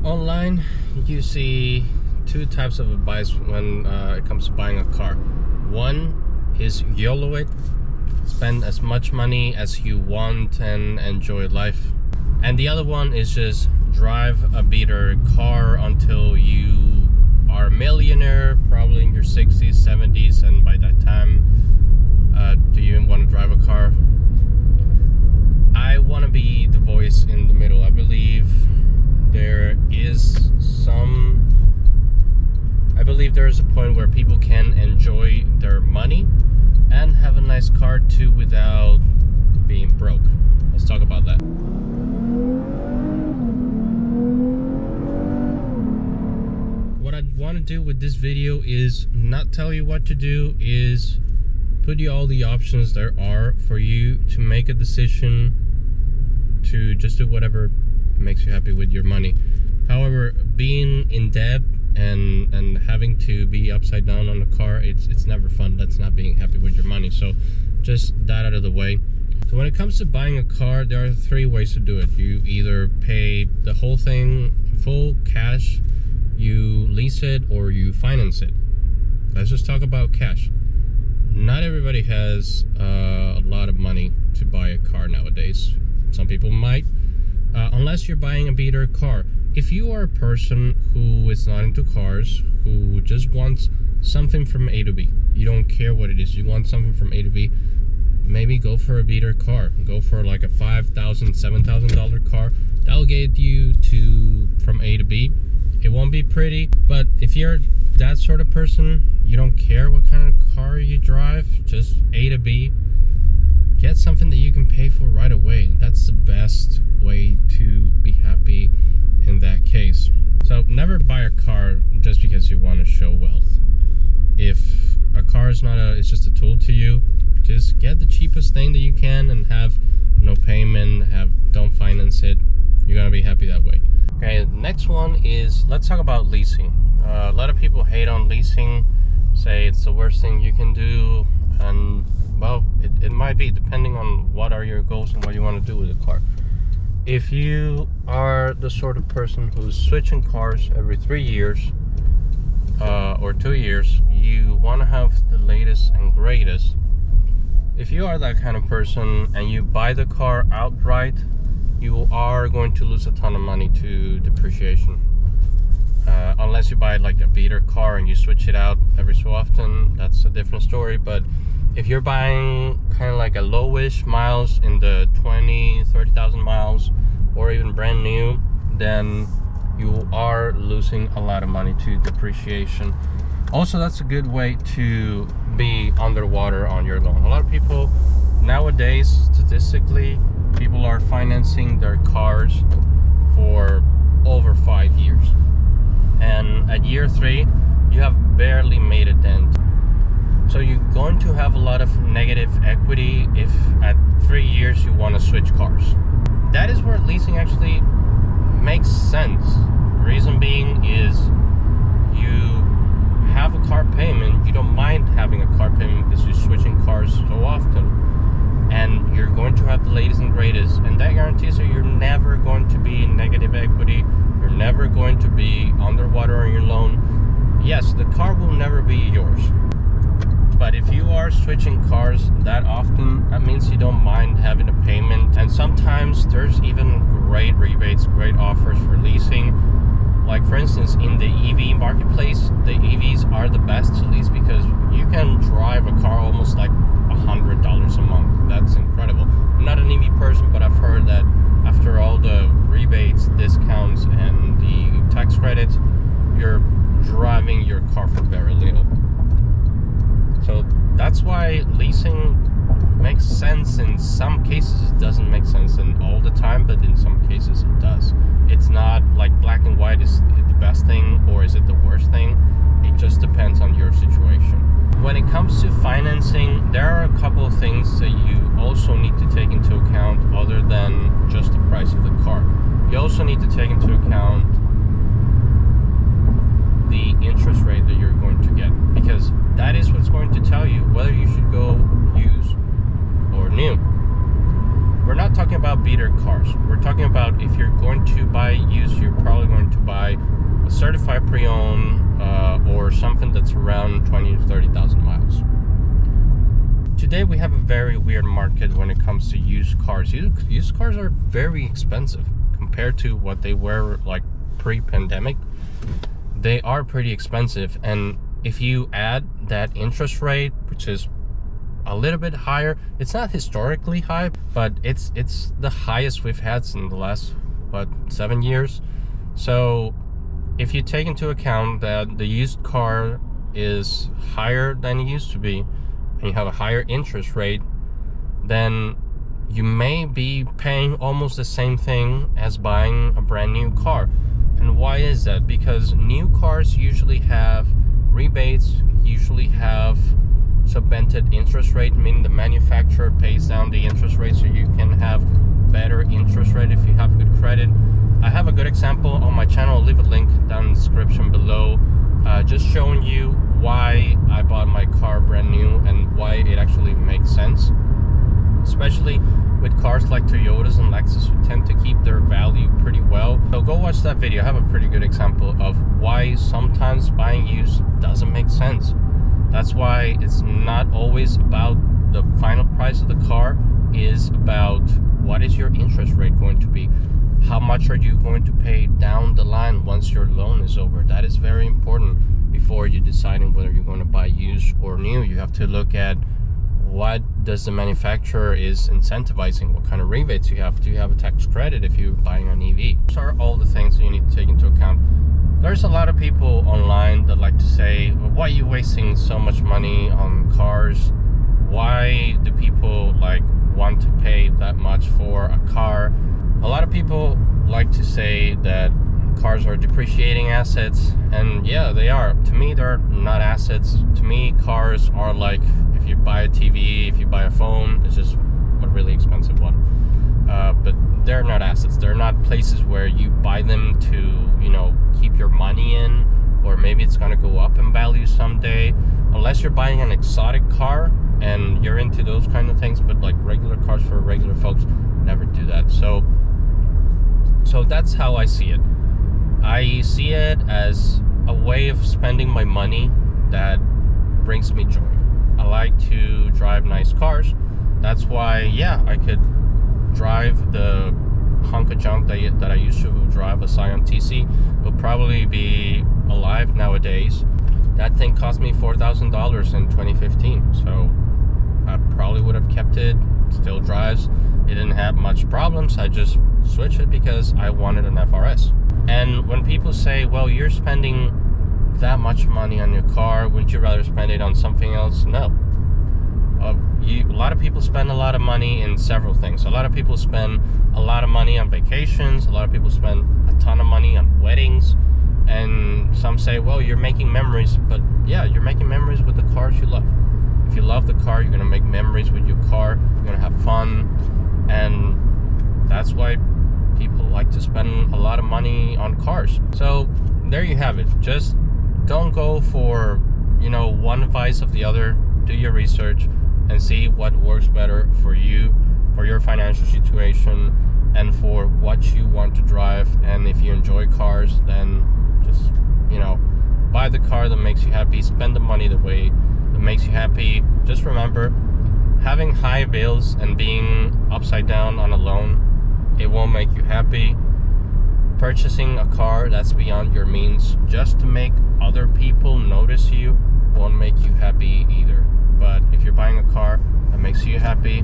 Online, you see two types of advice when it comes to buying a car. One is YOLO it, spend as much money as you want and enjoy life. And the other one is just drive a beater car until you are a millionaire, probably in your 60s, 70s, and by that time, do you even want to drive a car? I want to be the voice in the middle. I believe there is a point where people can enjoy their money and have a nice car too without being broke. Let's talk about that. What I want to do with this video is not tell you what to do, is put you all the options there are for you to make a decision to just do whatever makes you happy with your money. However, being in debt and having to be upside down on a car, it's never fun. That's not being happy with your money. So just that out of the way. So when it comes to buying a car, there are three ways to do it. You either pay the whole thing full cash, you lease it, or you finance it. Let's just talk about cash. Not everybody has a lot of money to buy a car nowadays. Some people might, unless you're buying a beater car. If you are a person who is not into cars, who just wants something from A to B, you don't care what it is, you want something from A to B, maybe go for a beater car. Go for like a $5,000, $7,000 car. That'll get you from A to B. It won't be pretty, but if you're that sort of person, you don't care what kind of car you drive, just A to B, get something that you can pay for right away. That's the best way to be happy in that case. So never buy a car just because you want to show wealth. If a car is it's just a tool to you, just get the cheapest thing that you can and have no payment, don't finance it. You're gonna be happy that way. Okay, next one is, let's talk about leasing. A lot of people hate on leasing, say it's the worst thing you can do, and well, it might be, depending on what are your goals and what you want to do with a car. If you are the sort of person who's switching cars every 3 years or 2 years, you want to have the latest and greatest. If you are that kind of person and you buy the car outright, you are going to lose a ton of money to depreciation. Unless you buy like a beater car and you switch it out every so often, that's a different story. But if you're buying kind of like a lowish miles in the 30,000 miles or even brand new, then you are losing a lot of money to depreciation. Also, that's a good way to be underwater on your loan. A lot of people nowadays, statistically, people are financing their cars for over 5 years. And at year 3, you have barely made a dent. So you're going to have a lot of negative equity if at 3 years you want to switch cars. That is where leasing actually makes sense. Reason being is you have a car payment, you don't mind having a car payment because you're switching cars so often. And you're going to have the latest and greatest, and that guarantees that you're never going to be in negative equity. You're never going to be underwater on your loan. Yes, the car will never be yours. But if you are switching cars that often, that means you don't mind having a payment. And sometimes there's even great rebates, great offers for leasing. Like for instance, in the EV marketplace, the EVs are the best to lease because you can drive a car almost like $100 a month. That's incredible. I'm not an EV person, but I've heard that after all the rebates, discounts, and the tax credits, you're driving your car for very little. So that's why leasing makes sense. In some cases it doesn't make sense, and all the time, but in some cases it does. It's not like black and white, is it the best thing or is it the worst thing? It just depends on your situation. When it comes to financing, there are a couple of things that you also need to take into account other than just the price of the car. You also need to take into account the interest rate that you're going to get, because that is what's going to tell you whether you should go used or new. We're not talking about beater cars. We're talking about if you're going to buy used, you're probably going to buy pre-owned or something that's around 20 to 30,000 miles. Today we have a very weird market when it comes to used cars. Used cars are very expensive compared to what they were like pre-pandemic. They are pretty expensive, and if you add that interest rate, which is a little bit higher, it's not historically high, but it's the highest we've had in the last 7 years. So if you take into account that the used car is higher than it used to be, and you have a higher interest rate, then you may be paying almost the same thing as buying a brand new car. And why is that? Because new cars usually have rebates, usually have subvented interest rate, meaning the manufacturer pays down the interest rate so you can have better interest rate if you have good credit. I have a good example on my channel. I'll leave a link down in the description below, just showing you why I bought my car brand new and why it actually makes sense, especially with cars like Toyotas and Lexus, who tend to keep their value pretty well. So go watch that video. I have a pretty good example of why sometimes buying used doesn't make sense. That's why it's not always about the final price of the car. Is about what is your interest rate going to be? How much are you going to pay down the line once your loan is over? That is very important before you're deciding whether you're going to buy used or new. You have to look at what does the manufacturer is incentivizing, what kind of rebates you have. Do you have a tax credit if you're buying an EV? Those are all the things that you need to take into account. There's a lot of people online that like to say, well, why are you wasting so much money on cars? Why do people like want to pay that much for a car? A lot of people like to say that cars are depreciating assets, and yeah, they are. To me, they're not assets. To me, cars are like if you buy a TV, if you buy a phone, it's just a really expensive one. But they're not assets. They're not places where you buy them to, you know, keep your money in, or maybe it's gonna go up in value someday. Unless you're buying an exotic car and you're into those kind of things, but like regular cars for regular folks never do that. So that's how I see it. I see it as a way of spending my money that brings me joy. I like to drive nice cars. That's why, yeah, I could drive the hunk of junk that I used to drive, a Scion TC. Will probably be alive nowadays. That thing cost me $4,000 in 2015, so I probably would have kept it. Still drives. It didn't have much problems. I just switched it because I wanted an FRS. And when people say, well, you're spending that much money on your car, wouldn't you rather spend it on something else? No. A lot of people spend a lot of money in several things. A lot of people spend a lot of money on vacations. A lot of people spend a ton of money on weddings. And some say, well, you're making memories. But yeah, you're making memories with the cars you love. If you love the car, you're going to make memories with your car. You're going to have fun. And that's why people like to spend a lot of money on cars. So there you have it. Just don't go for, you know, one advice of the other. Do your research and see what works better for you, for your financial situation, and for what you want to drive. And if you enjoy cars, then just, you know, buy the car that makes you happy. Spend the money the way that makes you happy. Just remember, having high bills and being upside down on a loan, it won't make you happy. Purchasing a car that's beyond your means just to make other people notice you won't make you happy either. But if you're buying a car that makes you happy,